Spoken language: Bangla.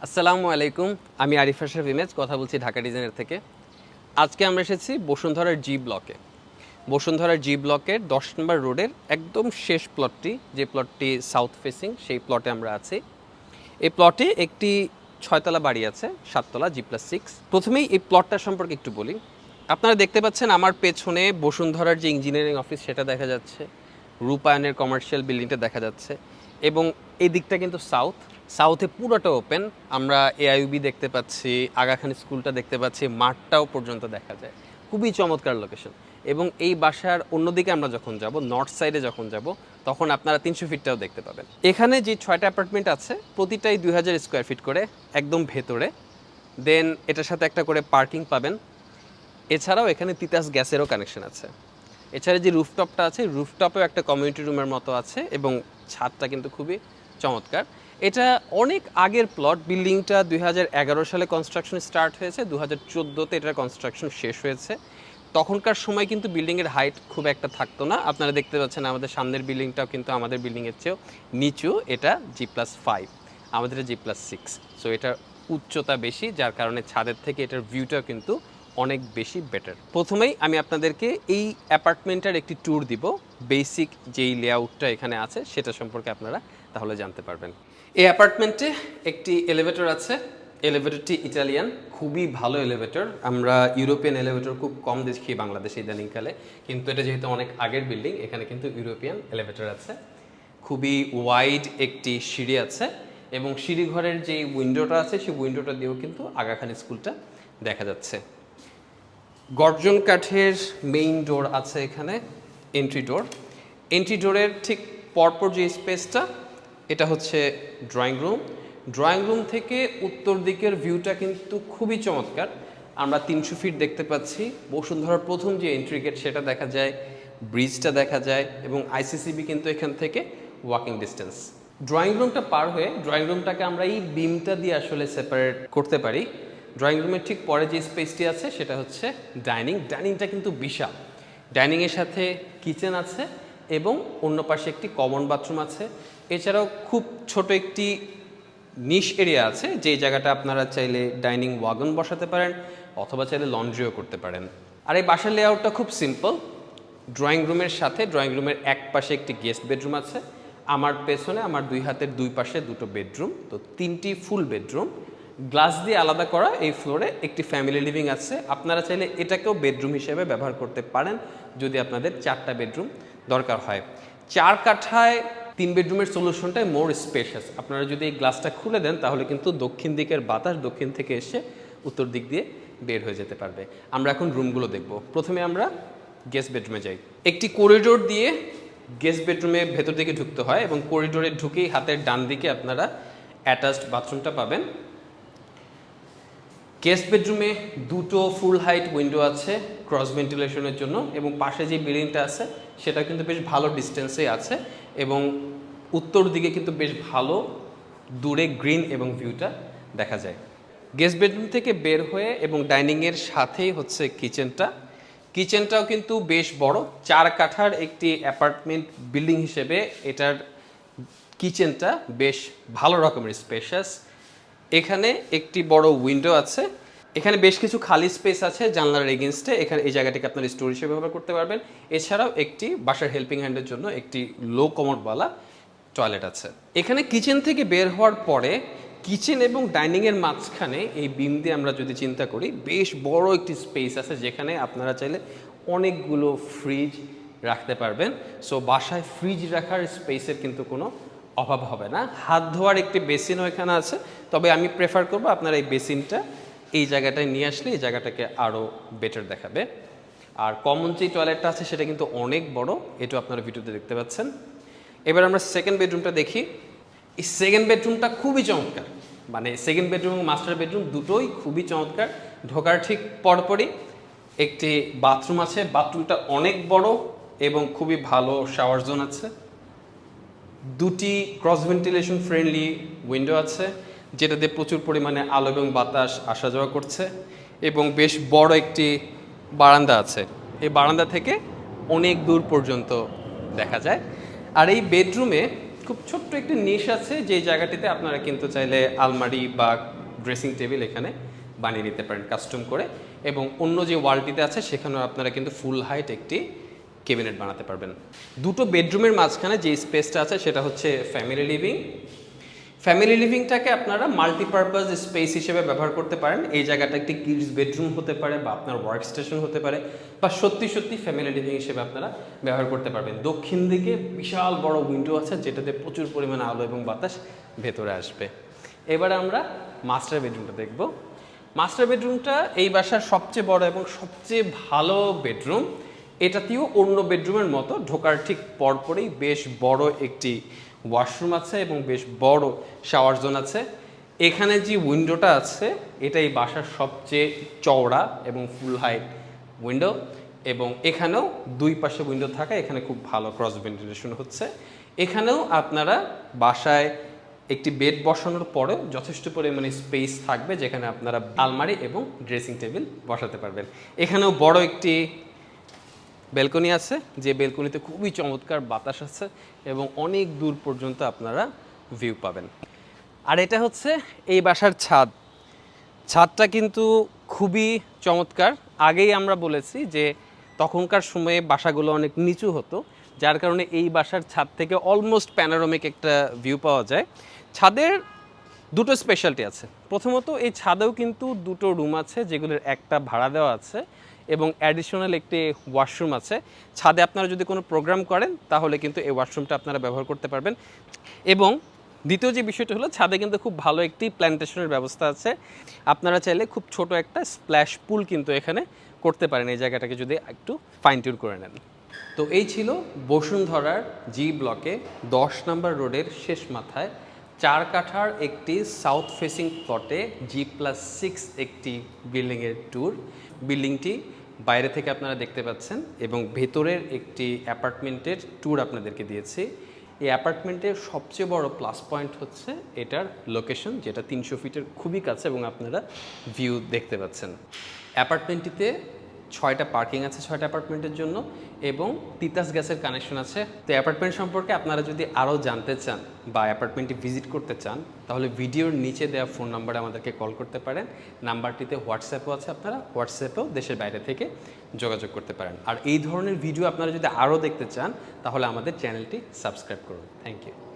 আসসালামু আলাইকুম, আমি আরিফ আশরাফ ইমেজ কথা বলছি ঢাকা ডিজাইনের থেকে। আজকে আমরা এসেছি বসুন্ধরার জি ব্লকে। বসুন্ধরার জি ব্লকের 10 নম্বর রোডের একদম শেষ প্লটটি, যে প্লটটি সাউথ ফেসিং, সেই প্লটে আমরা আছি। এই প্লটে একটি 6তলা বাড়ি আছে, 7তলা G+6। প্রথমেই এই প্লটটা সম্পর্কে একটু বলি। আপনারা দেখতে পাচ্ছেন আমার পেছনে বসুন্ধরার যে ইঞ্জিনিয়ারিং অফিস সেটা দেখা যাচ্ছে, রূপায়ণের কমার্শিয়াল বিল্ডিংটা দেখা যাচ্ছে, এবং এই দিকটা কিন্তু সাউথে পুরোটা ওপেন। আমরা এআইইউবি দেখতে পাচ্ছি, আগা খান স্কুলটা দেখতে পাচ্ছি, মাঠটাও পর্যন্ত দেখা যায়। খুবই চমৎকার লোকেশন। এবং এই বাসার অন্যদিকে আমরা যখন যাব, নর্থ সাইডে যখন যাব, তখন আপনারা 300 ফিটটাও দেখতে পাবেন। এখানে যে 6টা অ্যাপার্টমেন্ট আছে, প্রতিটাই 2000 স্কোয়ার ফিট করে, একদম ভেতরে। দেন এটার সাথে একটা করে পার্কিং পাবেন। এছাড়াও এখানে তিতাস গ্যাসেরও কানেকশন আছে। এছাড়া যে রুফটপটা আছে, রুফটপেও একটা কমিউনিটি রুমের মতো আছে, এবং ছাদটা কিন্তু খুবই চমৎকার। এটা অনেক আগের প্লট। বিল্ডিংটা 2011 সালে কনস্ট্রাকশন স্টার্ট হয়েছে, 2014তে এটার কনস্ট্রাকশন শেষ হয়েছে। তখনকার সময় কিন্তু বিল্ডিংয়ের হাইট খুব একটা থাকতো না। আপনারা দেখতে পাচ্ছেন আমাদের সামনের বিল্ডিংটাও কিন্তু আমাদের বিল্ডিংয়ের চেয়েও নিচু। এটা G+5, আমাদের G+6। সো এটার উচ্চতা বেশি, যার কারণে ছাদের থেকে এটার ভিউটাও কিন্তু অনেক বেশি বেটার। প্রথমেই আমি আপনাদেরকে এই অ্যাপার্টমেন্টের একটি ট্যুর দিব। বেসিক যেই লেআউটটা এখানে আছে সেটা সম্পর্কে আপনারা তাহলে জানতে পারবেন। এই অ্যাপার্টমেন্টে একটি এলিভেটর আছে। এলিভেটরটি ইটালিয়ান, খুবই ভালো এলিভেটর। আমরা ইউরোপিয়ান এলিভেটর খুব কম দেখি বাংলাদেশে ইদানিংকালে, কিন্তু এটা যেহেতু অনেক আগের বিল্ডিং, এখানে কিন্তু ইউরোপিয়ান এলিভেটর আছে। খুবই ওয়াইড একটি সিঁড়ি আছে, এবং সিঁড়িঘরের যে উইন্ডোটা আছে সেই উইন্ডোটা দিয়েও কিন্তু আগা খান স্কুলটা দেখা যাচ্ছে। গর্জন কাঠের মেইন ডোর আছে এখানে, এন্ট্রি ডোরের ঠিক পরপর যে স্পেসটা, এটা হচ্ছে ড্রয়িং রুম থেকে উত্তর দিকের ভিউটা কিন্তু খুবই চমৎকার। আমরা 300 ফিট দেখতে পাচ্ছি। বসুন্ধরার প্রথম যে এন্ট্রি গেট সেটা দেখা যায়, ব্রিজটা দেখা যায়, এবং আইসিসিবি কিন্তু এখান থেকে ওয়াকিং ডিস্টেন্স। ড্রয়িং রুমটা পার হয়ে ড্রয়িং রুমটাকে আমরা এই বিমটা দিয়ে আসলে সেপারেট করতে পারি। ড্রয়িং রুমের ঠিক পরে যে স্পেসটি আছে সেটা হচ্ছে ডাইনিংটা কিন্তু বিশাল। ডাইনিংয়ের সাথে কিচেন আছে, এবং অন্য পাশে একটি কমন বাথরুম আছে। এছাড়াও খুব ছোট একটি নিশ এরিয়া আছে, যেই জায়গাটা আপনারা চাইলে ডাইনিং ওয়াগন বসাতে পারেন, অথবা চাইলে লন্ড্রিও করতে পারেন। আর এই বাসার লেআউটটা খুব সিম্পল। ড্রয়িং রুমের সাথে ড্রয়িং রুমের এক পাশে একটি গেস্ট বেডরুম আছে। আমার পেছনে আমার দুই হাতের দুই পাশে দুটো বেডরুম, তো 3টি ফুল বেডরুম। গ্লাস দিয়ে আলাদা করা এই ফ্লোরে একটি ফ্যামিলি লিভিং আছে। আপনারা চাইলে এটাকেও বেডরুম হিসেবে ব্যবহার করতে পারেন যদি আপনাদের 4টা বেডরুম দরকার হয়। 4 কাঠায় 3 বেডরুমের সলিউশনটাই মোর স্পেশাস। আপনারা যদি এই গ্লাসটা খুলে দেন তাহলে কিন্তু দক্ষিণ দিকের বাতাস দক্ষিণ থেকে এসে উত্তর দিক দিয়ে বের হয়ে যেতে পারবে। আমরা এখন রুমগুলো দেখব। প্রথমে আমরা গেস্ট বেডরুমে যাই। একটি করিডোর দিয়ে গেস্ট বেডরুমে ভেতর দিকে ঢুকতে হয়, এবং করিডোরে ঢুকেই হাতের ডান দিকে আপনারা অ্যাটাচড বাথরুমটা পাবেন। গেস্ট বেডরুমে দুটো ফুল হাইট উইন্ডো আছে ক্রস ভেন্টিলেশনের জন্য, এবং পাশে যে বিল্ডিংটা আছে সেটা কিন্তু বেশ ভালো ডিস্টেন্সে আছে, এবং উত্তর দিকে কিন্তু বেশ ভালো দূরে গ্রিন এবং ভিউটা দেখা যায়। গেস্ট বেডরুম থেকে বের হয়ে এবং ডাইনিংয়ের সাথেই হচ্ছে কিচেনটাও কিন্তু বেশ বড়। 4 কাঠার একটি অ্যাপার্টমেন্ট বিল্ডিং হিসেবে এটার কিচেনটা বেশ ভালো রকমের স্পেশাস। এখানে একটি বড় উইন্ডো আছে, এখানে বেশ কিছু খালি স্পেস আছে জানলার এগেনস্টে। এখানে এই জায়গাটিকে আপনার স্টোর হিসেবে ব্যবহার করতে পারবেন। এছাড়াও একটি বাসার হেল্পিং হ্যান্ডের জন্য একটি লো কমোডওয়ালা টয়লেট আছে। এখানে কিচেন থেকে বের হওয়ার পরে কিচেন এবং ডাইনিংয়ের মাঝখানে এই বিম দিয়ে আমরা যদি চিন্তা করি, বেশ বড় একটি স্পেস আছে যেখানে আপনারা চাইলে অনেকগুলো ফ্রিজ রাখতে পারবেন। সো বাসায় ফ্রিজ রাখার স্পেসের কিন্তু কোনো অভাব হবে না। হাত ধোয়ার একটি বেসিনও এখানে আছে, তবে আমি প্রেফার করব আপনারা এই বেসিনটা এই জায়গাটায় নিয়ে আসলে এই জায়গাটাকে আরও বেটার দেখাবে। আর কমন যে টয়লেটটা আছে সেটা কিন্তু অনেক বড়, এটাও আপনারা ভিডিওতে দেখতে পাচ্ছেন। এবার আমরা সেকেন্ড বেডরুমটা দেখি। এই সেকেন্ড বেডরুমটা খুবই চমৎকার, মানে সেকেন্ড বেডরুম এবং মাস্টার বেডরুম দুটোই খুবই চমৎকার। ঢোকার ঠিক পরপরই একটি বাথরুম আছে, বাথরুমটা অনেক বড় এবং খুবই ভালো শাওয়ার জোন আছে। দুটি ক্রস ভেন্টিলেশন ফ্রেন্ডলি উইন্ডো আছে, যেটাতে প্রচুর পরিমাণে আলো এবং বাতাস আসা যাওয়া করছে, এবং বেশ বড় একটি বারান্দা আছে। এই বারান্দা থেকে অনেক দূর পর্যন্ত দেখা যায়। আর এই বেডরুমে খুব ছোট্ট একটি নিশ আছে যেই জায়গাটিতে আপনারা কিন্তু চাইলে আলমারি বা ড্রেসিং টেবিল এখানে বানিয়ে নিতে পারেন কাস্টম করে, এবং অন্য যে ওয়ালটিতে আছে সেখানেও আপনারা কিন্তু ফুল হাইট একটি ক্যাবিনেট বানাতে পারবেন। দুটো বেডরুমের মাঝখানে যে স্পেসটা আছে সেটা হচ্ছে ফ্যামিলি লিভিং। ফ্যামিলি লিভিংটাকে আপনারা মাল্টিপারপাস স্পেস হিসেবে ব্যবহার করতে পারেন। এই জায়গাটা একটি কিডস বেডরুম হতে পারে বা আপনার ওয়ার্ক স্টেশন হতে পারে, বা সত্যি ফ্যামিলি লিভিং হিসেবে আপনারা ব্যবহার করতে পারবেন। দক্ষিণ দিকে বিশাল বড় উইন্ডো আছে যেটাতে প্রচুর পরিমাণে আলো এবং বাতাস ভেতরে আসবে। এবারে আমরা মাস্টার বেডরুমটা দেখব। মাস্টার বেডরুমটা এই বাসার সবচেয়ে বড় এবং সবচেয়ে ভালো বেডরুম। এটাতেও অন্য বেডরুমের মতো ঢোকার ঠিক পরপরেই বেশ বড় একটি ওয়াশরুম আছে এবং বেশ বড় শাওয়ার জোন আছে। এখানে যে উইন্ডোটা আছে এটা এই বাসার সবচেয়ে চওড়া এবং ফুল হাইট উইন্ডো, এবং এখানেও দুই পাশে উইন্ডো থাকা এখানে খুব ভালো ক্রস ভেন্টিলেশন হচ্ছে। এখানেও আপনারা বাসায় একটি বেড বসানোর পরেও যথেষ্ট পরিমাণে স্পেস থাকবে যেখানে আপনারা আলমারি এবং ড্রেসিং টেবিল বসাতে পারবেন। এখানেও বড় একটি ব্যালকনি আছে যে ব্যালকনিতে খুবই চমৎকার বাতাস আছে এবং অনেক দূর পর্যন্ত আপনারা ভিউ পাবেন। আর এটা হচ্ছে এই বাসার ছাদ। ছাদটা কিন্তু খুবই চমৎকার। আগেই আমরা বলেছি যে তখনকার সময়ে বাসাগুলো অনেক নিচু হতো, যার কারণে এই বাসার ছাদ থেকে অলমোস্ট প্যানোরামিক একটা ভিউ পাওয়া যায়। ছাদের দুটো স্পেশালিটি আছে। প্রথমত এই ছাদেও কিন্তু দুটো রুম আছে যেগুলোর একটা ভাড়া দেওয়া আছে এবং অ্যাডিশনাল একটি ওয়াশরুম আছে। ছাদে আপনারা যদি কোনো প্রোগ্রাম করেন তাহলে কিন্তু এই ওয়াশরুমটা আপনারা ব্যবহার করতে পারবেন। এবং দ্বিতীয় যে বিষয়টা হলো ছাদে কিন্তু খুব ভালো একটি প্ল্যান্টেশনের ব্যবস্থা আছে। আপনারা চাইলে খুব ছোট একটা স্প্ল্যাশ পুল কিন্তু এখানে করতে পারেন এই জায়গাটাকে যদি একটু ফাইন টিউন করে নেন। তো এই ছিল বসুন্ধরার জি ব্লকে 10 নম্বর রোডের শেষ মাথায় 4 কাঠার একটি সাউথ ফেসিং প্লটে G+6 একটি বিল্ডিংয়ের ট্যুর। বিল্ডিংটি বাইরে থেকে আপনারা দেখতে পাচ্ছেন এবং ভেতরের একটি অ্যাপার্টমেন্টের ট্যুর আপনাদেরকে দিয়েছি। এই অ্যাপার্টমেন্টের সবচেয়ে বড় প্লাস পয়েন্ট হচ্ছে এটার লোকেশন, যেটা 300 ফিটের খুবই কাছে এবং আপনারা ভিউ দেখতে পাচ্ছেন। অ্যাপার্টমেন্টটিতে 6টা পার্কিং আছে 6টা অ্যাপার্টমেন্টের জন্য এবং তিতাস গ্যাসের কানেকশন আছে। তো অ্যাপার্টমেন্ট সম্পর্কে আপনারা যদি আরও জানতে চান বা অ্যাপার্টমেন্টটি ভিজিট করতে চান তাহলে ভিডিওর নিচে দেওয়া ফোন নাম্বারে আমাদেরকে কল করতে পারেন। নাম্বারটিতে হোয়াটসঅ্যাপও আছে, আপনারা হোয়াটসঅ্যাপেও দেশের বাইরে থেকে যোগাযোগ করতে পারেন। আর এই ধরনের ভিডিও আপনারা যদি আরও দেখতে চান তাহলে আমাদের চ্যানেলটি সাবস্ক্রাইব করুন। Thank you.